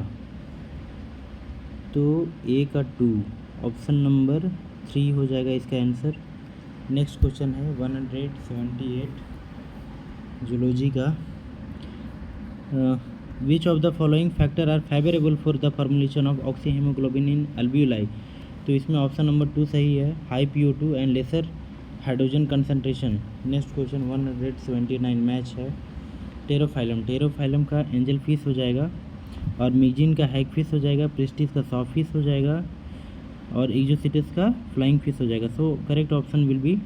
तो ए का 2, ऑप्शन नंबर 3 हो जाएगा इसका आंसर। नेक्स्ट क्वेश्चन है 178, जूलॉजी का। Which of the following factor are favourable for the formulation of oxyhaemoglobin in alveoli. तो इसमें ऑप्शन नंबर 2 सही है, high PO2 and lesser hydrogen concentration. Next question 179, match है। टेरोफाइलम का एंजल फिश हो जाएगा, और मिगजिन का हैग फिश हो जाएगा, प्रेस्टिज का सॉफ्ट फिश हो जाएगा और एक्जोसिटस का फ्लाइंग फिश हो जाएगा। So correct option will be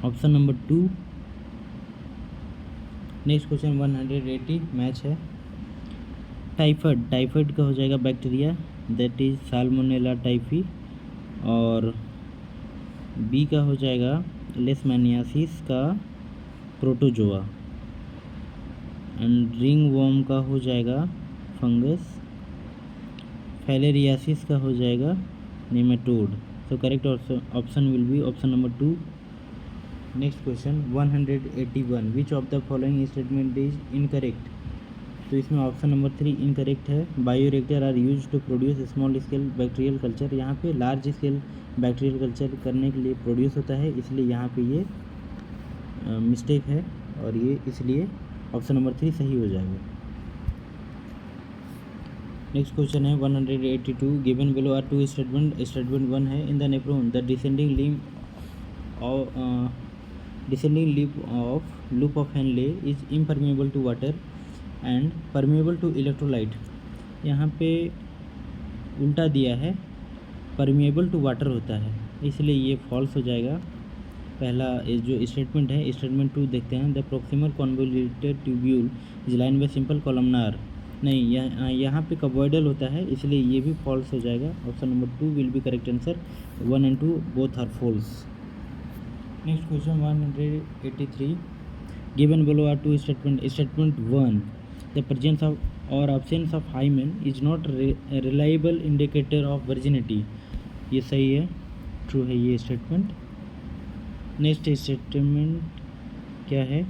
option number 2। Next question 180 match है। टाइफाइड का हो जाएगा bacteria, that is salmonella typhi. और बी का हो जाएगा लेशमैनियासिस का प्रोटोजोआ। एंड रिंग वॉर्म का हो जाएगा फंगस। फाइलेरियासिस का हो जाएगा nematode. So correct option will be option number 2। Next question 181, which of the following statement is incorrect. तो इसमें ऑप्शन नंबर 3 इनकरेक्ट है। Bioreactor are use to produce small scale bacterial culture. यहाँ पे large scale bacterial culture करने के लिए produce होता है, इसलिए यहाँ पे ये मिस्टेक है और ये इसलिए ऑप्शन नंबर 3 सही हो जाएगा। नेक्स्ट क्वेश्चन है 182, given below are two statement. Statement 1 है, in the nephron the descending limb of loop of Henle is impermeable to water and permeable to electrolyte। यहाँ पे उल्टा दिया है, परमिएबल टू वाटर होता है, इसलिए ये फॉल्स हो जाएगा। पहला जो स्टेटमेंट है, स्टेटमेंट 2 देखते हैं। The proximal convoluted tubule is line by simple columnar. नहीं, यहाँ पे कबॉइडल होता है, इसलिए ये भी फॉल्स हो जाएगा। Option number 2 will be correct answer. 1 and 2 both are false. Next question 183, given below are two statement. Statement 1, the presence of और absence of hymen is not reliable indicator of virginity. ये सही है, true है ये statement. Next statement क्या है,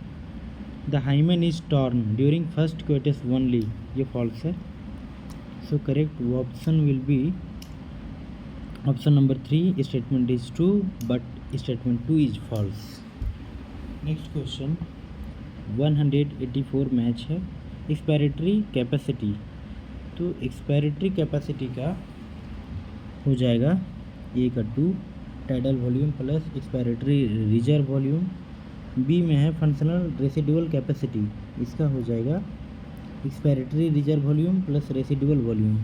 the hymen is torn during first coitus only. ये false है। So correct option will be option number 3, statement is true but statement 2 is false. Next question 184 match है। Expiratory capacity. तो expiratory capacity का हो जाएगा A का 2 tidal volume plus expiratory reserve volume. B में है फंक्शनल रेसिडुअल कैपेसिटी, इसका हो जाएगा expiratory reserve volume plus residual volume.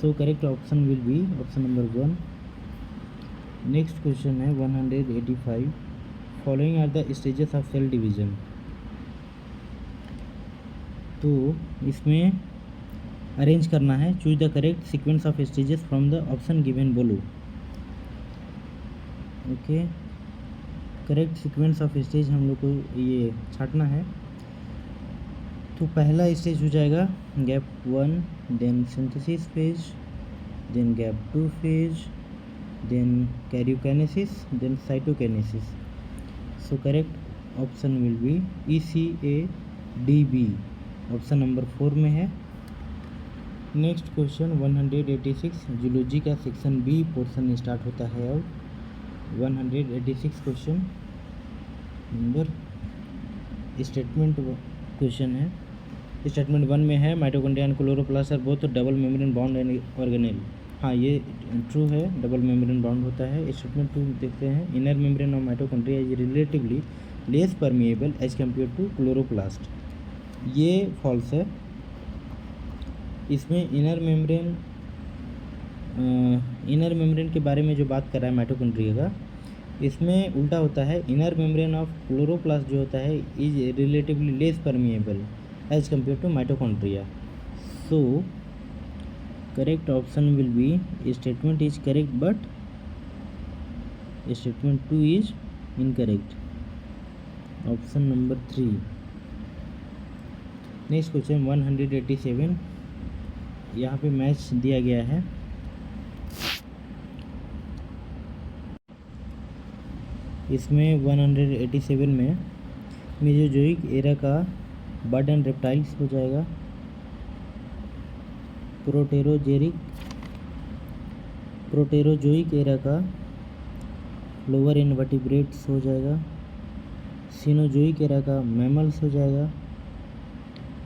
So correct option will be option number 1। Next question है 185, following are the stages of cell division. तो इसमें arrange करना है, choose the correct sequence of stages from the option given below. Okay, correct sequence of stage हम लोग को ये छाटना है। तो पहला स्टेज हो जाएगा gap 1, then synthesis phase, then gap 2 phase, then karyokinesis, then cytokinesis. So correct option will be ECADB, option number 4 में है। नेक्स्ट क्वेश्चन 186, जूलॉजी का सेक्शन बी पोर्शन स्टार्ट होता है अब। 186 क्वेश्चन नंबर स्टेटमेंट क्वेश्चन है। Statement 1 में है, mitochondria and chloroplast are both double membrane bound organelle. हाँ, ये ट्रू है, डबल मेम्ब्रेन बाउंड होता है। स्टेटमेंट 2 देखते हैं, inner membrane of mitochondria is relatively less permeable as compare to chloroplast. ये फॉल्स है। इसमें इनर मेम्ब्रेन के बारे में जो बात कर रहा है माइटोकॉन्ड्रिया का, इसमें उल्टा होता है। इनर मेम्ब्रेन ऑफ क्लोरोप्लास्ट जो होता है is relatively less permeable as compare to mitochondria. So correct option will be statement is correct but statement 2 is incorrect, option number 3। Next question 187, यहाँ पे मैच दिया गया है। इसमें 187 में मेसोजोइक एरा का बर्ड एंड रेप्टाइल्स हो जाएगा, प्रोटेरोजोइक एरा का लोअर इनवर्टिब्रेट्स हो जाएगा, सिनोजोइक एरा का मैमल्स हो जाएगा,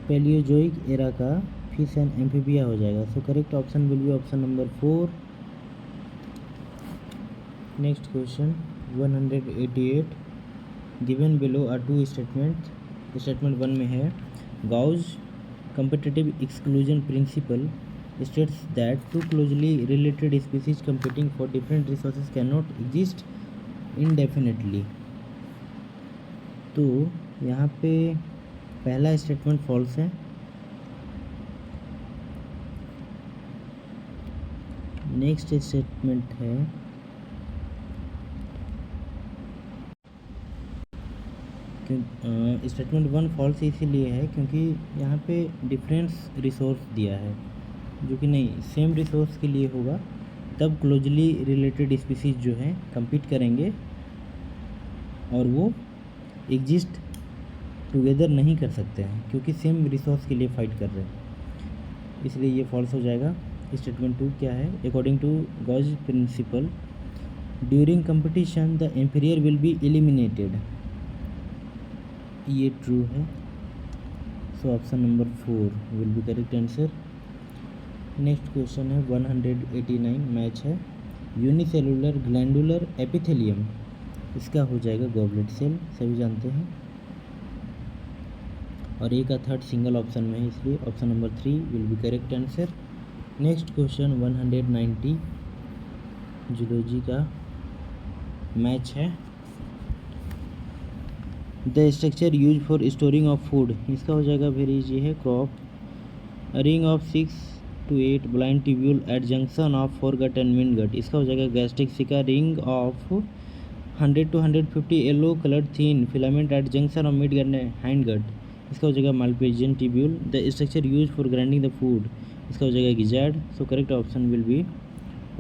पैलियोजोइक एरा का फिश एंड एम्फीबिया हो जाएगा। So correct option will be option number 4। Next question 188, given below are two statement. Statement 1 में है, गाउज competitive exclusion principle states that two closely related species competing for different resources cannot exist indefinitely. तो यहाँ पे पहला statement false है, next statement है statement 1 false इसीलिए है क्योंकि यहाँ पे डिफरेंस रिसोर्स दिया है, जो कि नहीं, सेम रिसोर्स के लिए होगा तब क्लोजली रिलेटेड स्पीसीज जो हैं compete करेंगे और वो एग्जिस्ट टुगेदर नहीं कर सकते हैं क्योंकि सेम रिसोर्स के लिए फाइट कर रहे हैं, इसलिए ये फॉल्स हो जाएगा। स्टेटमेंट 2 क्या है? According to Gause principle during competition the inferior will be eliminated, ये ट्रू है। So option number 4 will be correct answer. Next question है 189, मैच है यूनिसेलुलर ग्लैंडुलर एपिथेलियम, इसका हो जाएगा गॉबलेट सेल, सभी जानते हैं, और ए का थर्ड सिंगल ऑप्शन में है इसलिए option number 3 will be correct answer. Next question 190 zoology का मैच है the structure use for storing of food, इसका हो जाएगा वेरी इजी है crop, ring of 6 to 8 blind tubule at junction of foregut and midgut, इसका हो जाएगा gastric caeca, ring of 100 to 150 yellow coloured thin filament at junction of midgut and hindgut, इसका हो जाएगा Malpighian tubule. The structure use for grinding the food, इसका हो जाएगा gizzard. So correct option will be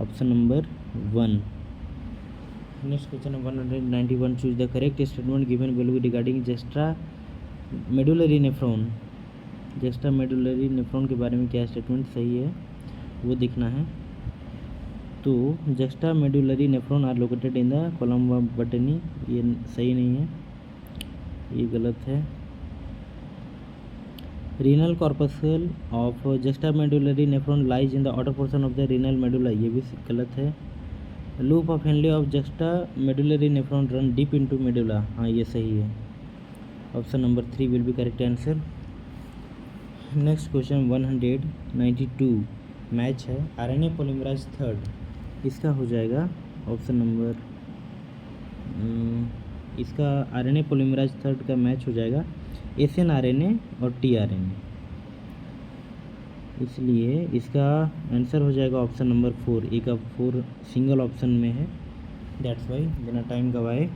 option number 1। Next question है 191, choose the correct statement given below regarding juxtamedullary nephron, juxtamedullary nephron के बारे में क्या statement सही है वो दिखना है। तो juxtamedullary nephron are located in the columna Bertini, ये सही नहीं है, ये गलत है। Renal corpuscle of juxtamedullary nephron lies in the outer portion of the renal medulla, ये भी गलत है। Loop of Henle of juxtamedullary nephron run deep into medulla, हाँ ये सही है, option number 3 will be correct answer. Next question 192 match है RNA polymerase third, इसका हो जाएगा ऑप्शन नंबर इसका आरएनए पॉलीमराइज थर्ड का मैच हो जाएगा एसएन आरएनए और टीआरएनए, इसलिए इसका आंसर हो जाएगा ऑप्शन नंबर 4, ए का 4 सिंगल ऑप्शन में है, दैट्स वाई बिना टाइम गवाए।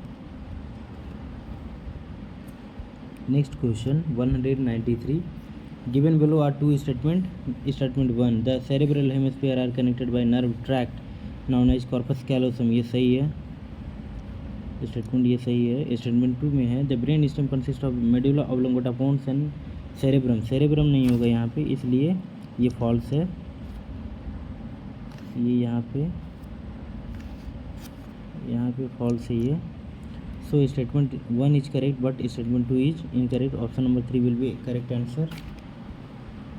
Next question 193 given below are 2 statement, statement 1 the cerebral hemisphere are connected by nerve tract known as corpus callosum, ये सही है, स्टेटमेंट ये सही है। स्टेटमेंट 2 में है the brain stem consist of medulla oblongata pons and cerebrum, cerebrum नहीं होगा यहाँ पे, इसलिए ये फॉल्स है, ये यहाँ पे फॉल्स है ये। So statement 1 is correct but statement 2 is incorrect, option number 3 will be correct answer.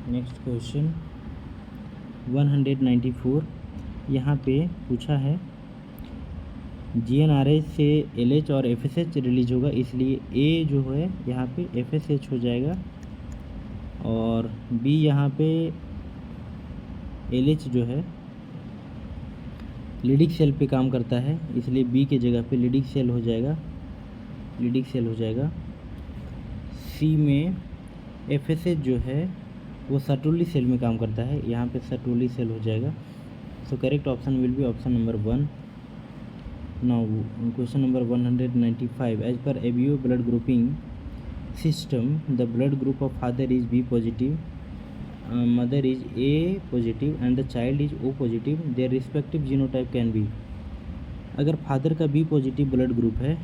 Next question 194 यहाँ पे पूछा है GnRH से LH और FSH रिलीज होगा, इसलिए A जो है यहाँ पे FSH हो जाएगा और B यहाँ पे LH जो है लीडिक सेल पे काम करता है, इसलिए B के जगह पे लीडिक सेल हो जाएगा, लीडिक सेल हो जाएगा। C में FSH जो है वो सर्टोली सेल में काम करता है, यहाँ पे सर्टोली सेल हो जाएगा। So correct option will be option number 1। Now question number 195 as per ABO blood grouping system the blood group of father is B positive, mother is A positive and the child is O positive, their respective genotype can be. अगर father का B positive blood group है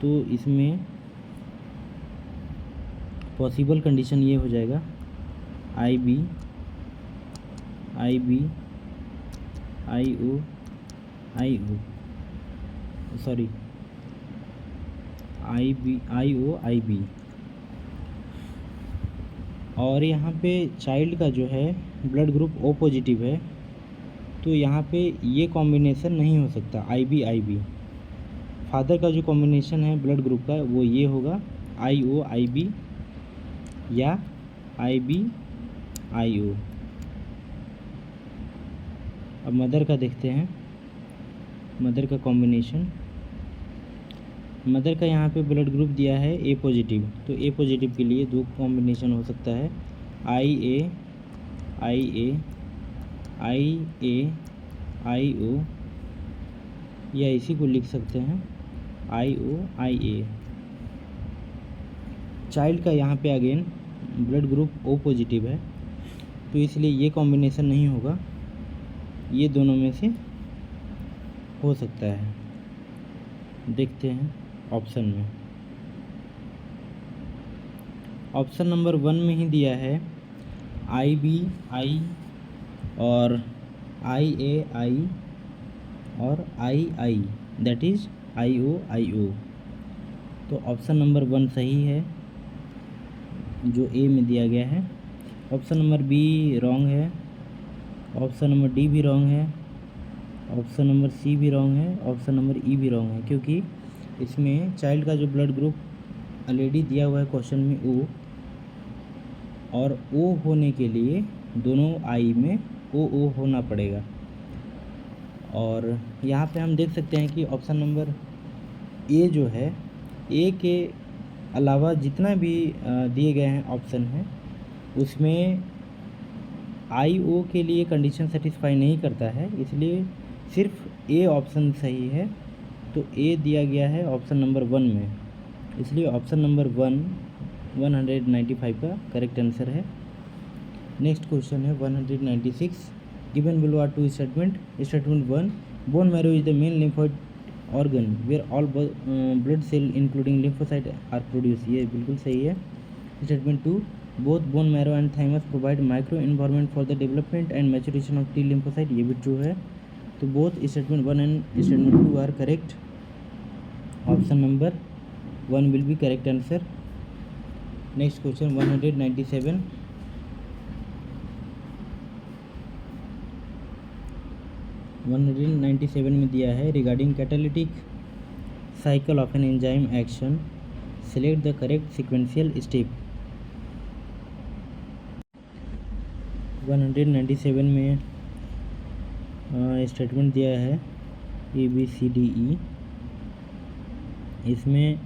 तो इसमें possible condition ये हो जाएगा IB IB और यहाँ पे चाइल्ड का जो है ब्लड ग्रुप O पॉजिटिव है, तो यहाँ पे ये कॉम्बिनेशन नहीं हो सकता IB। फादर का जो कॉम्बिनेशन है ब्लड ग्रुप का वो ये होगा IB या IBIO। अब मदर का देखते हैं, मदर का कॉम्बिनेशन। मदर का यहाँ पे ब्लड ग्रुप दिया है ए पॉजिटिव, तो ए पॉजिटिव के लिए दो कॉम्बिनेशन हो सकता है, IA IO, या इसी को लिख सकते हैं IA। चाइल्ड का यहाँ पे again blood group O positive है, तो इसलिए ये कॉम्बिनेशन नहीं होगा, ये दोनों में से हो सकता है। देखते हैं ऑप्शन में, ऑप्शन नंबर 1 में ही दिया है IBI और IAI और II, दैट इज IO। तो ऑप्शन नंबर 1 सही है जो ए में दिया गया है। ऑप्शन नंबर बी रॉन्ग है, ऑप्शन नंबर डी भी रॉन्ग है, ऑप्शन नंबर सी भी रॉन्ग है, ऑप्शन नंबर ई भी रॉन्ग है, क्योंकि इसमें चाइल्ड का जो ब्लड ग्रुप ऑलरेडी दिया हुआ है क्वेश्चन में O, और O होने के लिए दोनों आई में O होना पड़ेगा। और यहाँ पे हम देख सकते हैं कि ऑप्शन नंबर ए जो है, ए के अलावा जितना भी दिए गए हैं ऑप्शन हैं उसमें IO के लिए कंडीशन सेटिस्फाई नहीं करता है, इसलिए सिर्फ ए ऑप्शन सही है। तो ए दिया गया है ऑप्शन नंबर 1 में, इसलिए ऑप्शन नंबर 1 195 का करेक्ट आंसर है। नेक्स्ट क्वेश्चन है 196। Given below are two statement. Statement 1, bone marrow is the main lymphoid organ where all blood cell including lymphocyte are produce. ये बिल्कुल सही है। Statement 2, both bone marrow and thymus provide micro environment for the development and maturation of T lymphocyte. ये भी true है। तो both statement 1 and statement 2 are correct. Option number 1 will be correct answer. Next question 197। 197 में दिया है regarding catalytic cycle of an enzyme action, select the correct sequential step. 197 में statement दिया है ABCDE। इसमें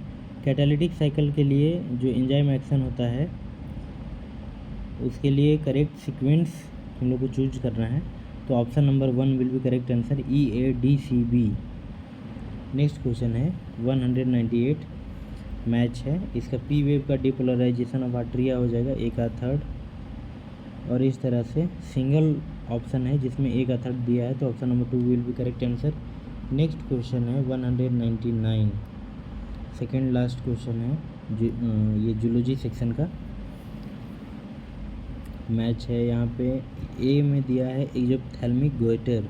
कैटालिटिक साइकिल के लिए जो एंजाइम एक्शन होता है उसके लिए करेक्ट सीक्वेंस हम लोग को चूज करना है, तो option number 1 will be correct answer EADCB। Next question है 198। मैच है, इसका पी वेव का डिपोलराइजेशन ऑफ आर्ट्रिया हो जाएगा 1/3, और इस तरह से सिंगल ऑप्शन है जिसमें 1/3 दिया है, तो option number 2 will be correct answer. Next question है 199, सेकेंड लास्ट क्वेश्चन है ये जूलॉजी सेक्शन का मैच है। यहाँ पे ए में दिया है एक्सोप्थेल्मिक गोइटर।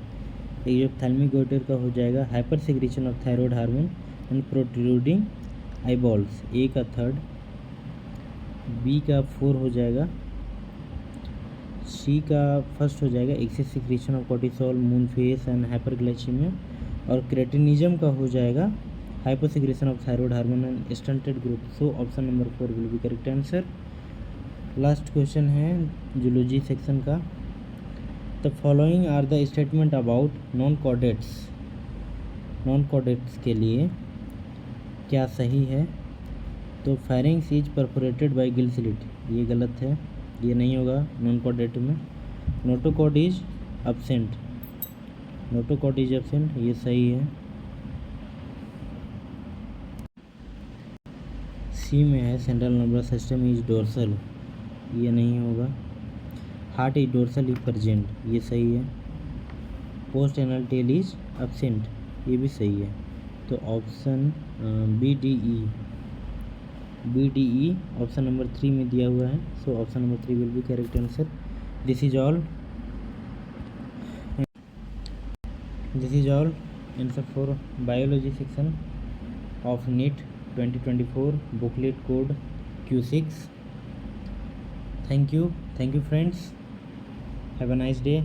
एक्सोप्थेल्मिक गोइटर का हो जाएगा hyper secretion of thyroid hormone and protruding eyeballs, A/3। B का 4 हो जाएगा। सी का फर्स्ट हो जाएगा excess secretion of cortisol, moon face and hyperglycaemia, और क्रेटिनिज्म का हो जाएगा hyper secretion of thyroid hormone and stunted growth. So option number 4 will be correct answer. Last question है जूलॉजी सेक्शन का। The following are the statement about non chordates. Non chordates के लिए क्या सही है? तो firings is perforated bye Gill slit, ये गलत है, ये नहीं होगा नॉन कॉर्डेट में। Notochord is absent, notochord is absent, ये सही है। सी में है central nervous system is dorsal, ये नहीं होगा। Heart is dorsal is present, ये सही है। Post anal tail is absent, ये भी सही है। तो ऑप्शन BDE ऑप्शन नंबर 3 में दिया हुआ है, so option number 3 will be correct answer. This is all answer for biology section of NEET 2024 booklet code Q6। Thank you friends, have a nice day.